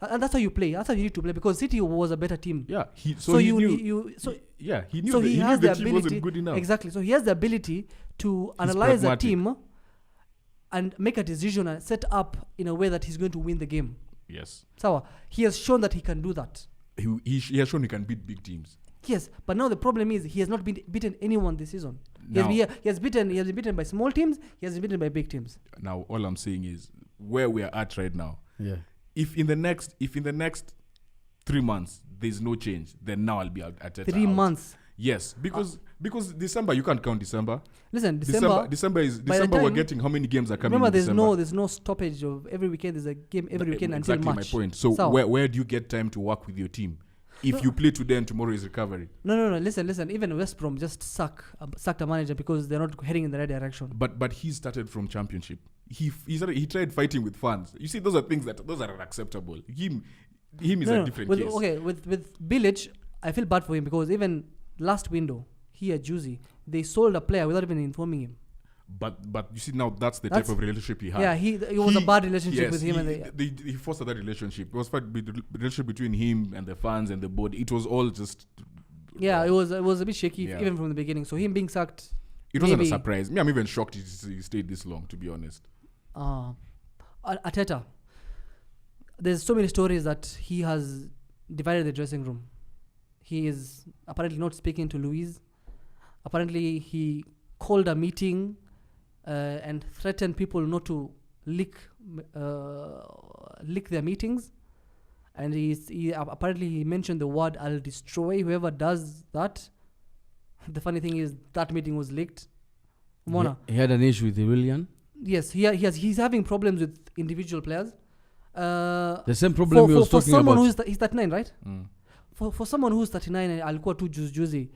Speaker 3: and that's how you play. That's how you need to play because City was a better team.
Speaker 1: Yeah, he
Speaker 3: So
Speaker 1: he
Speaker 3: you
Speaker 1: knew.
Speaker 3: he
Speaker 1: he knew
Speaker 3: so
Speaker 1: that
Speaker 3: he
Speaker 1: he knew
Speaker 3: has
Speaker 1: the
Speaker 3: the
Speaker 1: team
Speaker 3: ability.
Speaker 1: wasn't good enough.
Speaker 3: Exactly. So he has the ability to analyze a
Speaker 1: pragmatic.
Speaker 3: team and make a decision and set up in a way that he's going to win the game.
Speaker 1: Yes.
Speaker 3: So he has shown that he can do that.
Speaker 1: He has shown he can beat big teams.
Speaker 3: Yes, but now the problem is he has not beaten anyone this season.
Speaker 1: Now,
Speaker 3: He has been beaten by small teams. He has been beaten by big teams.
Speaker 1: now all I'm saying is where we are at right now.
Speaker 2: Yeah.
Speaker 1: If in the next 3 months there's no change, then now I'll be at Arteta
Speaker 3: 3
Speaker 1: out.
Speaker 3: months.
Speaker 1: Yes, because December you can't count December.
Speaker 3: Listen,
Speaker 1: December
Speaker 3: by the
Speaker 1: we're
Speaker 3: time-
Speaker 1: getting how many games are coming.
Speaker 3: Remember,
Speaker 1: in December?
Speaker 3: there's no stoppage of every weekend. There's a game every weekend until
Speaker 1: exactly
Speaker 3: March.
Speaker 1: my point. So where do you get time to work with your team? If you play today and tomorrow is recovery.
Speaker 3: No. Listen. Even West Brom just sacked a manager because they're not heading in the right direction.
Speaker 1: But he started from Championship. He tried fighting with fans. You see, those are unacceptable. Him is a different case.
Speaker 3: Okay, with Bilic, I feel bad for him because even last window, he at Juicy, they sold a player without even informing him.
Speaker 1: But you see, now that's the type of relationship he had.
Speaker 3: Yeah, it was a bad relationship
Speaker 1: yes,
Speaker 3: with him.
Speaker 1: He fostered that relationship. It was the relationship between him and the fans and the board. It was all just.
Speaker 3: Yeah, it was a bit shaky
Speaker 1: Yeah.
Speaker 3: even from the beginning. So him being sacked.
Speaker 1: It wasn't a surprise. I'm even shocked he stayed this long, to be honest.
Speaker 3: Arteta. There's so many stories that he has divided the dressing room. He is apparently not speaking to Luis. Apparently, he called a meeting and threatened people not to leak their meetings. And he apparently mentioned the word "I'll destroy whoever does that." The funny thing is that meeting was leaked. Mona.
Speaker 2: He had an issue with Willian.
Speaker 3: Yes, he's having problems with individual players.
Speaker 2: The same problem we was
Speaker 3: for
Speaker 2: talking
Speaker 3: someone
Speaker 2: about.
Speaker 3: he's 39, right? For someone who's 39 and alikuwa tu juzi,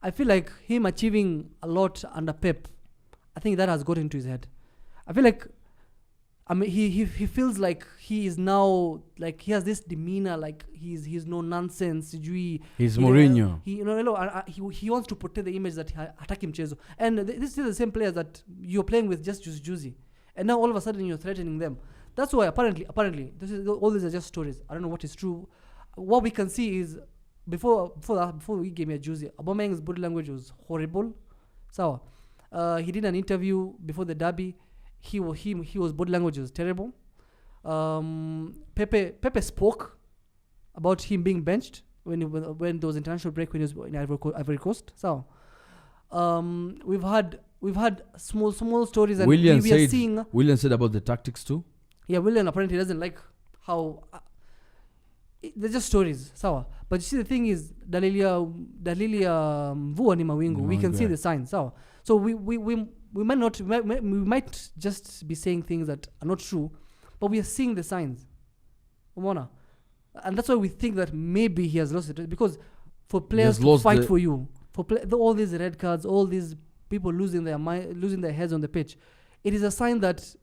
Speaker 3: I feel like him achieving a lot under Pep, I think that has got into his head. I feel like, I mean, he feels like he is now, like he has this demeanor, like he's no nonsense.
Speaker 2: He's Mourinho.
Speaker 3: He wants to protect the image that hataki mchezo. And this is the same players that you're playing with just juzi. And now all of a sudden you're threatening them. That's why apparently all these are just stories. I don't know what is true. What we can see is before we gave me a juicy, Aubameyang's body language was horrible. So he did an interview before the derby. His body language was terrible. Pepe spoke about him being benched when there was international break when he was in Ivory Coast. So we've had small stories, and
Speaker 2: Willian
Speaker 3: we are seeing.
Speaker 2: Willian said about the tactics too.
Speaker 3: Yeah, Willian apparently doesn't like how. They're just stories, sawa. But you see, the thing is, dalilia mvua ni mawingu. We can see the signs, sawa. So we might just be saying things that are not true, but we are seeing the signs. Umona. And that's why we think that maybe he has lost it, because for players to fight for you, all these red cards, all these people losing their heads on the pitch, it is a sign that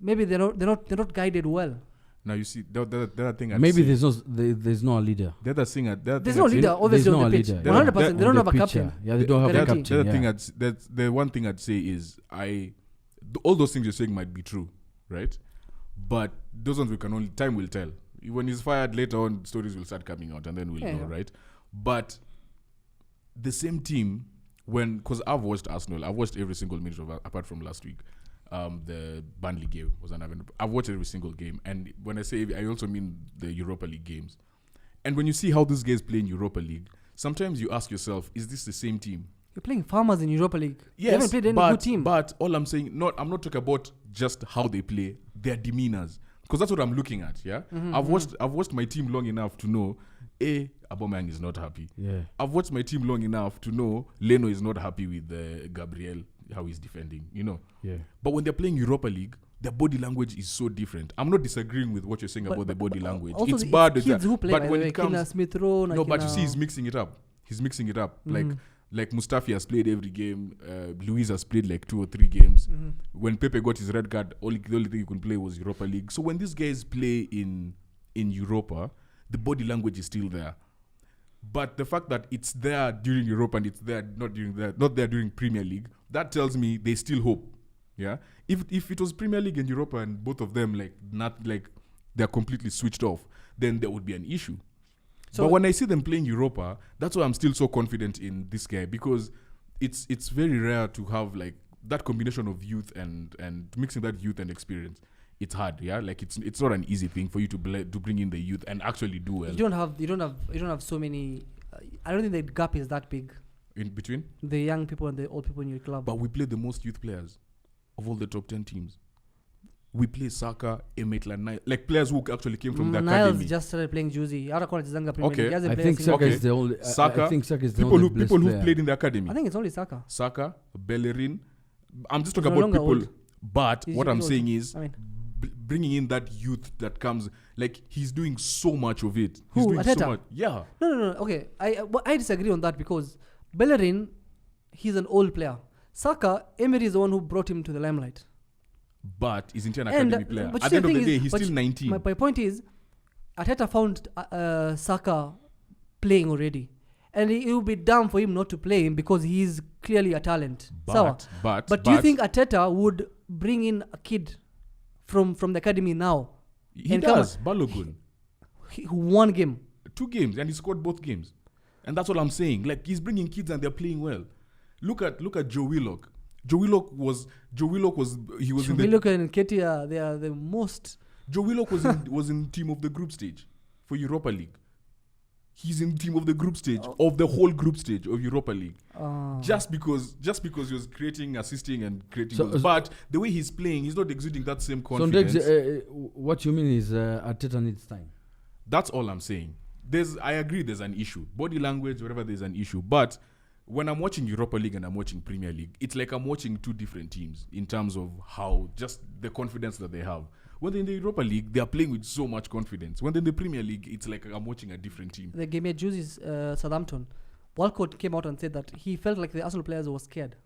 Speaker 3: maybe they're not guided well.
Speaker 1: Now you see the other thing.
Speaker 2: Maybe there's no leader.
Speaker 1: The other thing.
Speaker 3: There's no leader, obviously, on the pitch. 100%. They don't have a captain.
Speaker 2: Yeah, they don't have a captain.
Speaker 1: The one thing I'd say is all those things you're saying might be true, right? But those ones time will tell. When he's fired later on, stories will start coming out, and then we'll know, right? But the same team, because I've watched Arsenal, I've watched every single minute apart from last week. The Burnley game was I've watched every single game, and when I say I also mean the Europa League games. And when you see how these guys play in Europa League, sometimes you ask yourself, is this the same team?
Speaker 3: You're playing Farmers in Europa League.
Speaker 1: Yes,
Speaker 3: you haven't played any good team.
Speaker 1: But all I'm saying, I'm not talking about just how they play, their demeanors, because that's what I'm looking at. Yeah, I've watched my team long enough to know Aubameyang is not happy.
Speaker 2: Yeah,
Speaker 1: I've watched my team long enough to know Leno is not happy with Gabriel, how he's defending.
Speaker 2: Yeah.
Speaker 1: But when they're playing Europa League, their body language is so different. I'm not disagreeing with what you're saying about the body language. It's bad.
Speaker 3: Kids who play,
Speaker 1: but when it
Speaker 3: comes,
Speaker 1: but you see, he's mixing it up. Like Mustafi has played every game. Luis has played like 2 or 3 games. When Pepe got his red card, the only thing he could play was Europa League. So when these guys play in Europa, the body language is still there. But the fact that it's there during Europa and it's there not there during Premier League, that tells me they still hope. Yeah. If it was Premier League and Europa and both of them they're completely switched off, then there would be an issue. So but when I see them playing Europa, that's why I'm still so confident in this guy, because it's very rare to have like that combination of youth and mixing that youth and experience, it's hard. Yeah, like it's not an easy thing for you to bring in the youth and actually do well.
Speaker 3: You don't have so many. I don't think the gap is that big
Speaker 1: In between,
Speaker 3: the young people and the old people in your club.
Speaker 1: but we play the most youth players of all the top 10 teams. We play Saka, Maitland, like players who actually came from the
Speaker 3: Niles
Speaker 1: academy.
Speaker 3: just started playing Juzi.
Speaker 1: Okay.
Speaker 2: I think Saka is the only.
Speaker 1: Saka,
Speaker 2: I think Saka is the
Speaker 1: People
Speaker 2: only
Speaker 1: who
Speaker 2: blessed
Speaker 1: people who
Speaker 2: player.
Speaker 1: played in the academy.
Speaker 3: I think it's only Saka.
Speaker 1: Saka, Bellerin. I'm just
Speaker 3: He's
Speaker 1: talking
Speaker 3: no
Speaker 1: about
Speaker 3: longer
Speaker 1: people.
Speaker 3: old.
Speaker 1: But
Speaker 3: He's
Speaker 1: what I'm
Speaker 3: old.
Speaker 1: saying is,
Speaker 3: I mean,
Speaker 1: bringing in that youth that comes, like he's doing so much of it.
Speaker 3: Who,
Speaker 1: He's doing
Speaker 3: Arteta?
Speaker 1: so much. Yeah.
Speaker 3: no. Okay, I disagree on that because Bellerin, he's an old player. Saka, Emery is the one who brought him to the limelight.
Speaker 1: But isn't he an
Speaker 3: And,
Speaker 1: academy player?
Speaker 3: but
Speaker 1: At
Speaker 3: see,
Speaker 1: the end of
Speaker 3: thing
Speaker 1: the day,
Speaker 3: is-
Speaker 1: he's
Speaker 3: but
Speaker 1: still 19.
Speaker 3: My point is, Arteta found Saka playing already, and it would be dumb for him not to play him because he's clearly a talent. But do you think Arteta would bring in a kid from the academy now
Speaker 1: he
Speaker 3: and come
Speaker 1: does? Balogun.
Speaker 3: who won game?
Speaker 1: 2 games and he scored both games, and that's what I'm saying. Like he's bringing kids and they're playing well. Look at Joe Willock. Joe Willock was in the
Speaker 3: Look and Ketia, they are the most.
Speaker 1: Joe Willock was in team of the group stage for Europa League. He's in team of the group stage of the whole group stage of Europa League. Just because he was creating, assisting, and creating. goals. But the way he's playing, he's not exuding that same
Speaker 2: So
Speaker 1: confidence.
Speaker 2: what you mean is Arteta needs time.
Speaker 1: That's all I'm saying. I agree there's an issue. Body language, wherever there's an issue. But when I'm watching Europa League and I'm watching Premier League, it's like I'm watching 2 different teams in terms of how just the confidence that they have. When they're in the Europa League, they are playing with so much confidence. When they're in the Premier League, it's like I'm watching a different team.
Speaker 3: The game at Juicy's Southampton, Walcott came out and said that he felt like the Arsenal players were scared.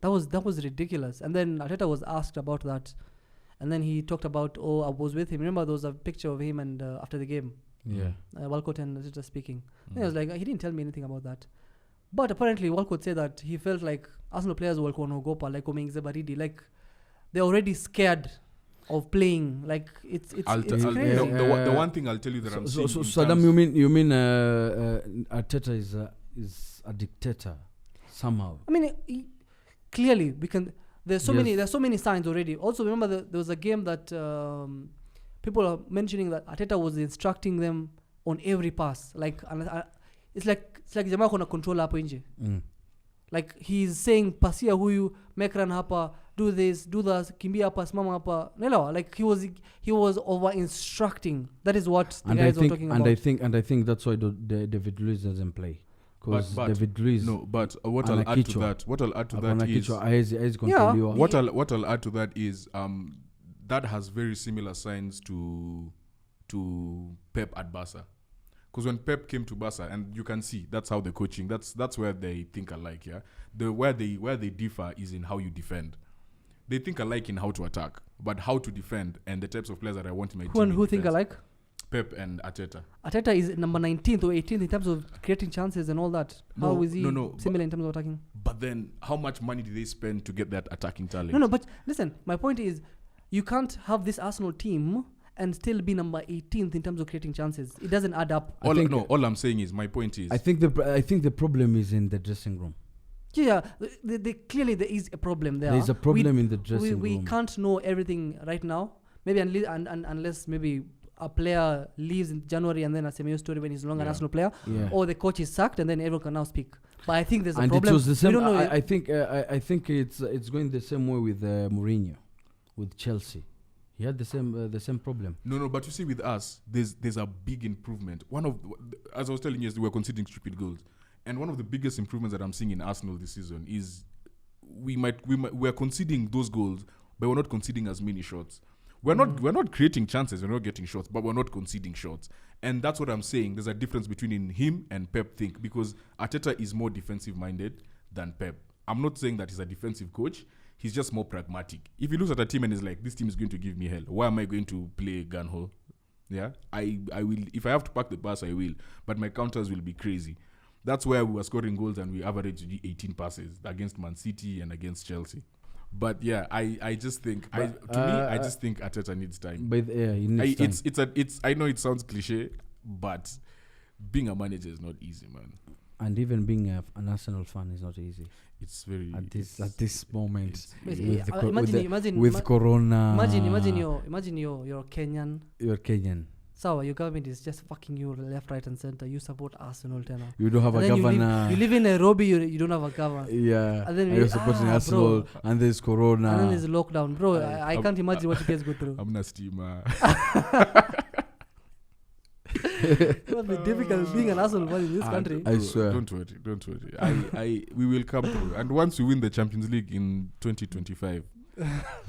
Speaker 3: That was ridiculous. And then Arteta was asked about that, and then he talked about, I was with him. Remember, there was a picture of him and after the game.
Speaker 2: Yeah.
Speaker 3: Walcott and Arteta speaking. And I was like, he didn't tell me anything about that. But apparently, Walcott said that he felt like Arsenal players were Goalkeeper, like Omeng Zebaridi, like they're already scared of playing. Like it's crazy.
Speaker 1: The one thing I'll tell you that I'm seeing.
Speaker 2: So Saddam, you mean Arteta is a dictator somehow?
Speaker 3: I mean, clearly we can. There's so many signs already. Also, remember there was a game that people are mentioning that Arteta was instructing them on every pass. Like it's like jamaa kona control hapo nje. Like he's saying pasia huyu, make run hapa, do this, do that, kimbia hapa, simama hapa. No, like he was over instructing. That is what the guys were talking about.
Speaker 2: And I think that's why David Luiz doesn't play. Because David Luiz.
Speaker 1: No, but what I'll add to that is what I'll add to that is that has very similar signs to Pep at Barca. Because when Pep came to Barca, and you can see that's how the coaching, that's where they think alike. Yeah, where they differ is in how you defend. They think alike in how to attack, but how to defend and the types of players that I want in my team.
Speaker 3: Who think alike?
Speaker 1: Pep and Arteta.
Speaker 3: Arteta is number 19th or 18th in terms of creating chances and all that. How is he similar in terms of attacking?
Speaker 1: But then, how much money did they spend to get that attacking talent?
Speaker 3: No, but listen, my point is, you can't have this Arsenal team and still be number 18th in terms of creating chances. It doesn't add up.
Speaker 1: All I'm saying is, my point is,
Speaker 2: I think the problem is in the dressing room.
Speaker 3: Yeah, clearly there is a problem there.
Speaker 2: There's a problem in the dressing room.
Speaker 3: We can't know everything right now. Maybe unless maybe a player leaves in January and then a semi story when he's no longer an Arsenal player, or the coach is sacked and then everyone can now speak. But I think there's a problem.
Speaker 2: It was the same.
Speaker 3: We don't know
Speaker 2: I think it's going the same way with Mourinho, with Chelsea. He had the same problem.
Speaker 1: No, but you see, with us, there's a big improvement. As I was telling you, we're conceding stupid goals, and one of the biggest improvements that I'm seeing in Arsenal this season is we're conceding those goals, but we're not conceding as many shots. We're not creating chances. We're not getting shots, but we're not conceding shots, and that's what I'm saying. There's a difference between him and Pep. Because Arteta is more defensive minded than Pep. I'm not saying that he's a defensive coach. He's just more pragmatic. If he looks at a team and is like, this team is going to give me hell, why am I going to play gun-ho? Yeah, I will. If I have to pack the pass, I will. But my counters will be crazy. That's where we were scoring goals and we averaged 18 passes against Man City and against Chelsea. But yeah, I just think I just think Arteta needs time.
Speaker 2: But he needs time.
Speaker 1: I know it sounds cliche, but being a manager is not easy, man.
Speaker 2: And even being an Arsenal fan is not easy
Speaker 1: It's very
Speaker 2: at this moment
Speaker 3: Basically,
Speaker 2: with the
Speaker 3: imagine
Speaker 2: with Corona.
Speaker 3: imagine you're Kenyan.
Speaker 2: You're Kenyan.
Speaker 3: So your government is just fucking you left, right, and center. You support Arsenal, Tena.
Speaker 2: You don't have
Speaker 3: And
Speaker 2: a
Speaker 3: then
Speaker 2: governor.
Speaker 3: You live in Nairobi. You don't have a governor.
Speaker 2: Yeah.
Speaker 3: And then
Speaker 2: You're supporting Arsenal,
Speaker 3: bro.
Speaker 2: and there's Corona.
Speaker 3: And then there's lockdown, bro. I can't imagine what you guys go through.
Speaker 1: I'm not steamer.
Speaker 3: It must be difficult being an Arsenal fan in this country.
Speaker 2: I swear.
Speaker 1: Don't worry. We will come through. And once we win the Champions League in 2025,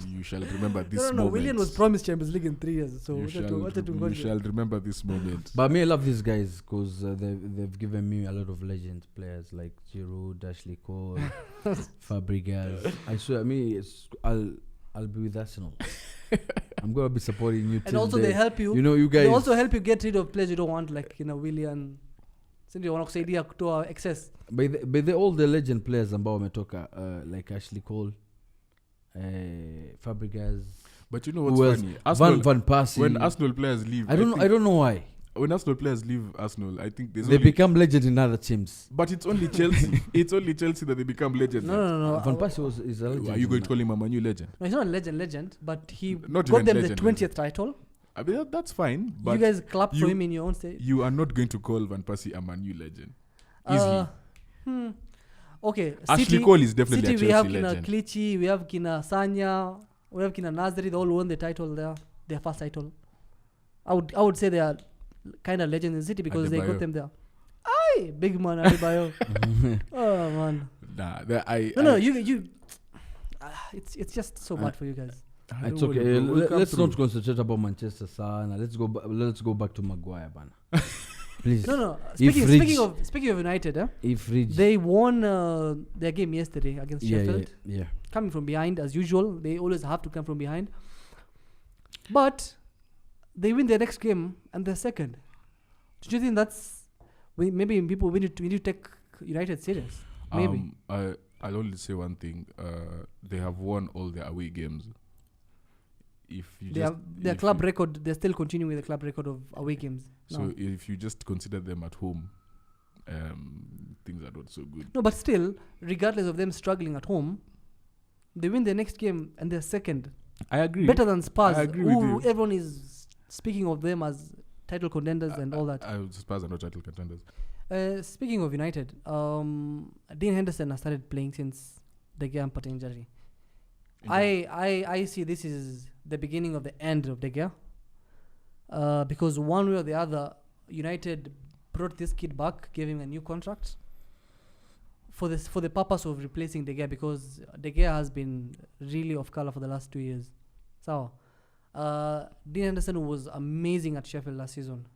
Speaker 1: you shall remember this moment.
Speaker 3: No. William was promised Champions League in 3 years. So
Speaker 1: You shall remember this moment.
Speaker 2: But me, I love these guys because they've given me a lot of legend players like Giroud, Ashley Cole, Fabregas. I swear, I'll be with Arsenal. I'm gonna be supporting you.
Speaker 3: And also they help you.
Speaker 2: You know, you guys.
Speaker 3: They also help you get rid of players you don't want, like William. Since you want to say to our excess.
Speaker 2: But they're all the legend players ambao wametoka like Ashley Cole, Fabregas.
Speaker 1: But you know what's funny?
Speaker 2: Van Persie.
Speaker 1: When Arsenal players leave,
Speaker 2: I don't know why.
Speaker 1: When Arsenal players leave Arsenal, I think
Speaker 2: they become legend in other teams.
Speaker 1: But it's only Chelsea. It's only Chelsea that they become legends.
Speaker 3: No.
Speaker 2: Van Persie is a legend.
Speaker 1: Are you going to call him a new legend?
Speaker 3: No, he's not a legend, but he
Speaker 1: Not
Speaker 3: got
Speaker 1: even
Speaker 3: them
Speaker 1: legend,
Speaker 3: the 20th title.
Speaker 1: I mean, that's fine. But
Speaker 3: You guys clapped for him in your own state.
Speaker 1: you are not going to call Van Persie a Man U legend. Is he?
Speaker 3: Okay.
Speaker 1: Ashley Cole is definitely
Speaker 3: City,
Speaker 1: a
Speaker 3: we have
Speaker 1: Chelsea
Speaker 3: Kina
Speaker 1: legend.
Speaker 3: Clichy, we have Kina Sanya, we have Kina Nasri. They all won the title there, their first title. I would say they are kind of legends in City because they got them there. Aye, big man Adebayo. Oh man.
Speaker 1: Nah,
Speaker 3: You. It's just so bad for you guys.
Speaker 2: It's okay. Let's not concentrate about Manchester sana. Let's go back to Maguire, bana. Please.
Speaker 3: No. Speaking of United, they won their game yesterday against Sheffield.
Speaker 2: Yeah.
Speaker 3: Coming from behind as usual. They always have to come from behind. But they win their next game and they're second. Do you think that's maybe people we need to take United serious? Maybe.
Speaker 1: I'll only say one thing. They have won all their away games. Their
Speaker 3: club record, they're still continuing with the club record of away games.
Speaker 1: So if you just consider them at home, things are not so good.
Speaker 3: No, but still, regardless of them struggling at home, they win their next game and they're second.
Speaker 1: I agree.
Speaker 3: Better than Spurs,
Speaker 1: I agree with you.
Speaker 3: Everyone is speaking of them as title contenders and all that.
Speaker 1: Spurs are not title contenders.
Speaker 3: Speaking of United, Dean Henderson has started playing since the Lampard injury. I see this is the beginning of the end of De Gea. Because one way or the other, United brought this kid back, gave him a new contract for the purpose of replacing De Gea, because De Gea has been really off color for the last 2 years. So, Dean Henderson was amazing at Sheffield last season,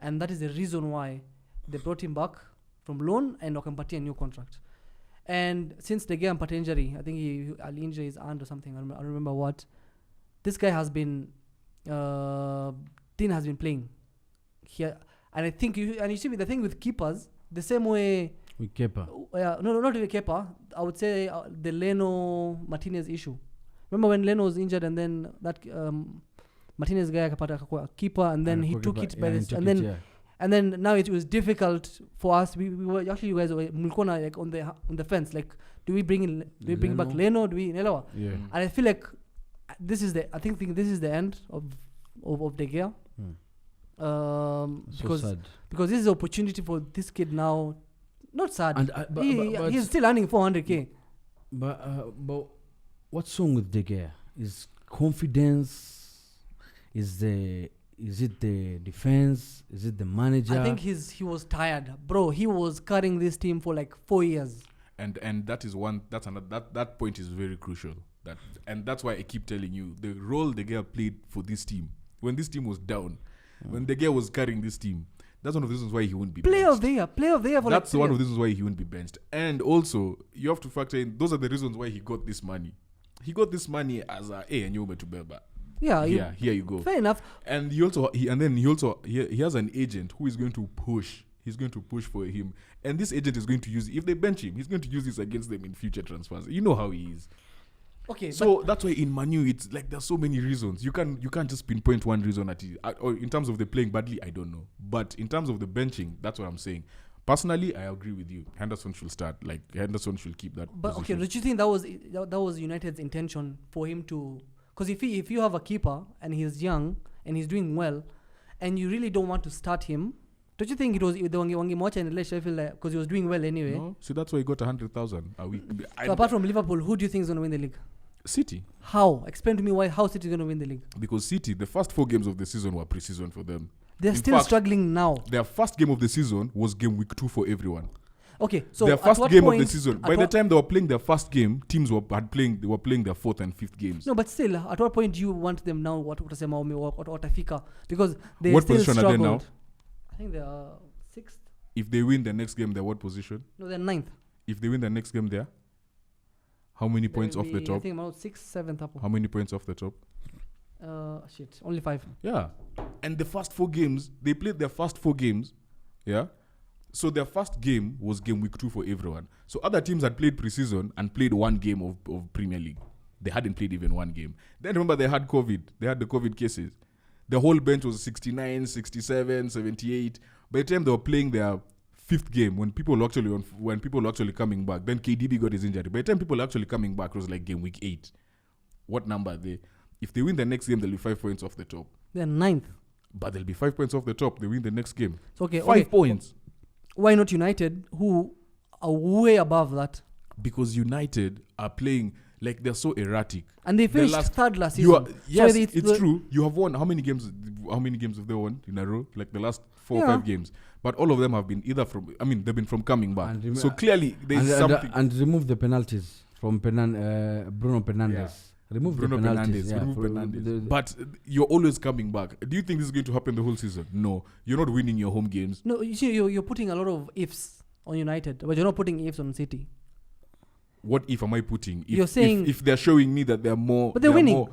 Speaker 3: and that is the reason why they brought him back from loan and Okampati a new contract. And since the Lampard injury, I think he injured his hand or something. I don't remember what. This guy has been, Dean has been playing here, and I think you see the thing with keepers, the same way
Speaker 2: with Kepa.
Speaker 3: No, not with Kepa. I would say the Leno Martinez issue. Remember when Leno was injured, and then that Martinez guy akapata keeper, and then he took it by this, and then now it was difficult for us. We were actually, you guys were like on the fence. Like, do we bring back Leno? Do we Nelewa?
Speaker 2: Yeah.
Speaker 3: And I feel like this is the end of De Gea. Because this is an opportunity for this kid now. Not sad. And, but he's still earning 400k.
Speaker 2: But what's wrong with De Gea? Is confidence? Is it the defense? Is it the manager?
Speaker 3: I think he was tired, bro. He was carrying this team for like 4 years.
Speaker 1: And that is one. That's another. That point is very crucial. And that's why I keep telling you the role De Gea played for this team when this team was down, when De Gea was carrying this team. That's one of the reasons why he wouldn't be
Speaker 3: Player of the year.
Speaker 1: That's one of the reasons why he wouldn't be benched. And also, you have to factor in, those are the reasons why he got this money. He got this money as a, hey, and you to Belba.
Speaker 3: Yeah,
Speaker 1: here you go.
Speaker 3: Fair enough.
Speaker 1: And he has an agent who is going to push. He's going to push for him. And this agent is going to use, if they bench him, he's going to use this against them in future transfers. You know how he is.
Speaker 3: Okay,
Speaker 1: so that's why in Man U it's like there's so many reasons. You can't just pinpoint one reason or in terms of the playing badly, I don't know. But in terms of the benching, that's what I'm saying. Personally, I agree with you. Henderson should start. Like Henderson should keep that.
Speaker 3: But okay,
Speaker 1: position.
Speaker 3: don't you think that was United's intention for him to? Because if you have a keeper and he's young and he's doing well, and you really don't want to start him, don't you think it was the wangemwacha in Sheffield because he was doing well anyway?
Speaker 1: No, see that's why he got 100,000 a week.
Speaker 3: So apart from Liverpool, who do you think is going to win the league?
Speaker 1: City.
Speaker 3: How? Explain to me how City is going to win the league.
Speaker 1: Because City, the first 4 games of the season were pre-season for them.
Speaker 3: They're
Speaker 1: In
Speaker 3: still
Speaker 1: fact,
Speaker 3: struggling now.
Speaker 1: Their first game of the season was game week 2 for everyone.
Speaker 3: Okay, so
Speaker 1: their
Speaker 3: at
Speaker 1: first
Speaker 3: what
Speaker 1: game
Speaker 3: point,
Speaker 1: of the season. By the time they were playing their first game, teams were playing their 4th and 5th games.
Speaker 3: No, but still, at what point do you want them now? What Fika? Because they
Speaker 1: What
Speaker 3: still
Speaker 1: position are they
Speaker 3: struggled.
Speaker 1: now?
Speaker 3: I think they are 6th.
Speaker 1: If they win the next game, they're what position?
Speaker 3: No, they're 9th.
Speaker 1: If they win the next game, there, how many points off the
Speaker 3: I
Speaker 1: top?
Speaker 3: think about 6th, 7th up.
Speaker 1: How many points off the top?
Speaker 3: Shit, only 5.
Speaker 1: Yeah. And the first 4 games, they played their first 4 games. Yeah. So their first game was game week 2 for everyone. So other teams had played preseason and played 1 game of Premier League. They hadn't played even 1 game. Then remember they had COVID. They had the COVID cases. The whole bench was 69, 67, 78. By the time they were playing their 5th game, when people were actually coming back, then KDB got his injury. By the time people were actually coming back, it was like game week 8. What number are they? If they win the next game, they'll be 5 points off the top.
Speaker 3: They're 9th.
Speaker 1: But they'll be 5 points off the top. They win the next game.
Speaker 3: So, okay,
Speaker 1: 5 points.
Speaker 3: Why not United, who are way above that?
Speaker 1: Because United are playing like they're so erratic.
Speaker 3: And they finished 3rd last season.
Speaker 1: Yes,
Speaker 3: so
Speaker 1: it's true. You have won. How many games have they won in a row? Like the last 4 or 5 games. But all of them have been either they've been from coming back. So clearly there's something.
Speaker 2: And remove the penalties from Bruno Fernandes. Yeah. Remove
Speaker 1: Bruno
Speaker 2: the penalties.
Speaker 1: Fernandes. But you're always coming back. Do you think this is going to happen the whole season? No. You're not winning your home games.
Speaker 3: No, you see, you're putting a lot of ifs on United, but you're not putting ifs on City.
Speaker 1: What if am I putting?
Speaker 3: You're saying
Speaker 1: if they're showing me that they're more,
Speaker 3: but they're winning.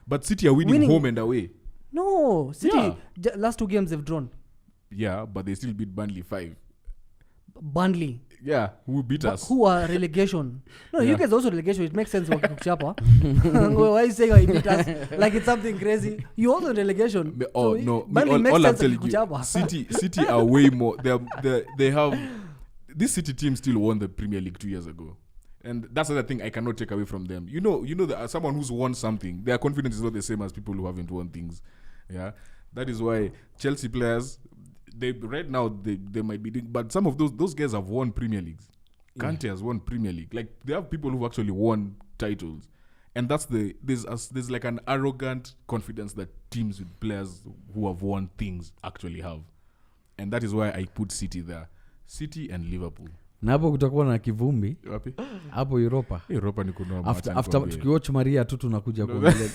Speaker 1: But City are winning home and away.
Speaker 3: No, City last 2 games they've drawn.
Speaker 1: Yeah, but they still beat Burnley 5.
Speaker 3: Burnley.
Speaker 1: Yeah, who beat us?
Speaker 3: Who are relegation? No, you guys also relegation. It makes sense. Why are you saying he beat us like it's something crazy? You also relegation.
Speaker 1: Burnley makes all sense. I'm telling you, City are way more. They have this City team still won the Premier League 2 years ago, and that's the other thing I cannot take away from them. You know that someone who's won something, their confidence is not the same as people who haven't won things. Yeah, that is why Chelsea players. They might be doing, but some of those guys have won Premier Leagues. Kante has won Premier League. Like they have people who actually won titles, and that's there's like an arrogant confidence that teams with players who have won things actually have, and that is why I put City there, City and Liverpool.
Speaker 2: Na hapo kutakuwa na kivumbi
Speaker 1: wapi
Speaker 2: hapo Europa.
Speaker 1: Europa ni kunoa
Speaker 2: after tukiwatch Maria tu tunakuja kuongelea.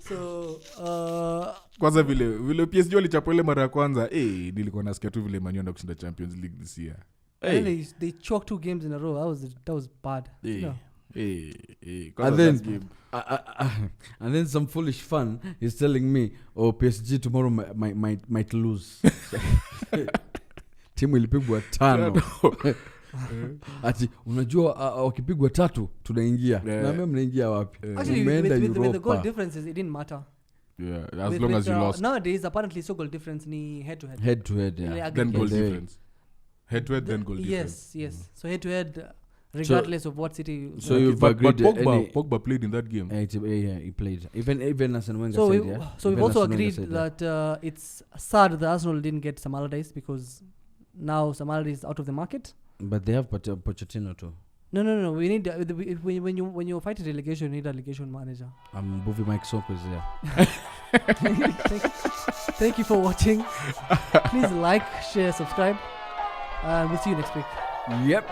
Speaker 3: So
Speaker 1: kwanza vile PSG walichapa ile mara ya kwanza nilikuwa nasikia tu vile Man U kushinda Champions League this year.
Speaker 3: They choked 2 games in a row. That was bad.
Speaker 2: And then some foolish fan is telling me, PSG tomorrow might lose. Timu ilipigwa 5. Ati unajua wakipigwa 3 tunaingia. Na mimi mnaingia wapi?
Speaker 3: Actually with the goal differences it didn't matter.
Speaker 1: Yeah, as long as you lost.
Speaker 3: Nowadays apparently so goal difference ni head to head.
Speaker 2: Head to head, yeah.
Speaker 1: Then goal difference. Head to head, then goal difference.
Speaker 3: Yes. So head to head, regardless of what City.
Speaker 2: So you've agreed.
Speaker 1: But Pogba played in that game.
Speaker 2: Yeah, he played. Even Arsene Wenger said, yeah.
Speaker 3: So we've also agreed that it's sad that Arsenal didn't get Sam Allardyce because now Sam Allardyce is out of the market. But
Speaker 2: they have Pochettino too.
Speaker 3: No. We need when you fight relegation, you need a relegation manager.
Speaker 2: Buvi Mike Soko is there.
Speaker 3: Thank you for watching. Please like, share, subscribe, and we'll see you next week.
Speaker 2: Yep.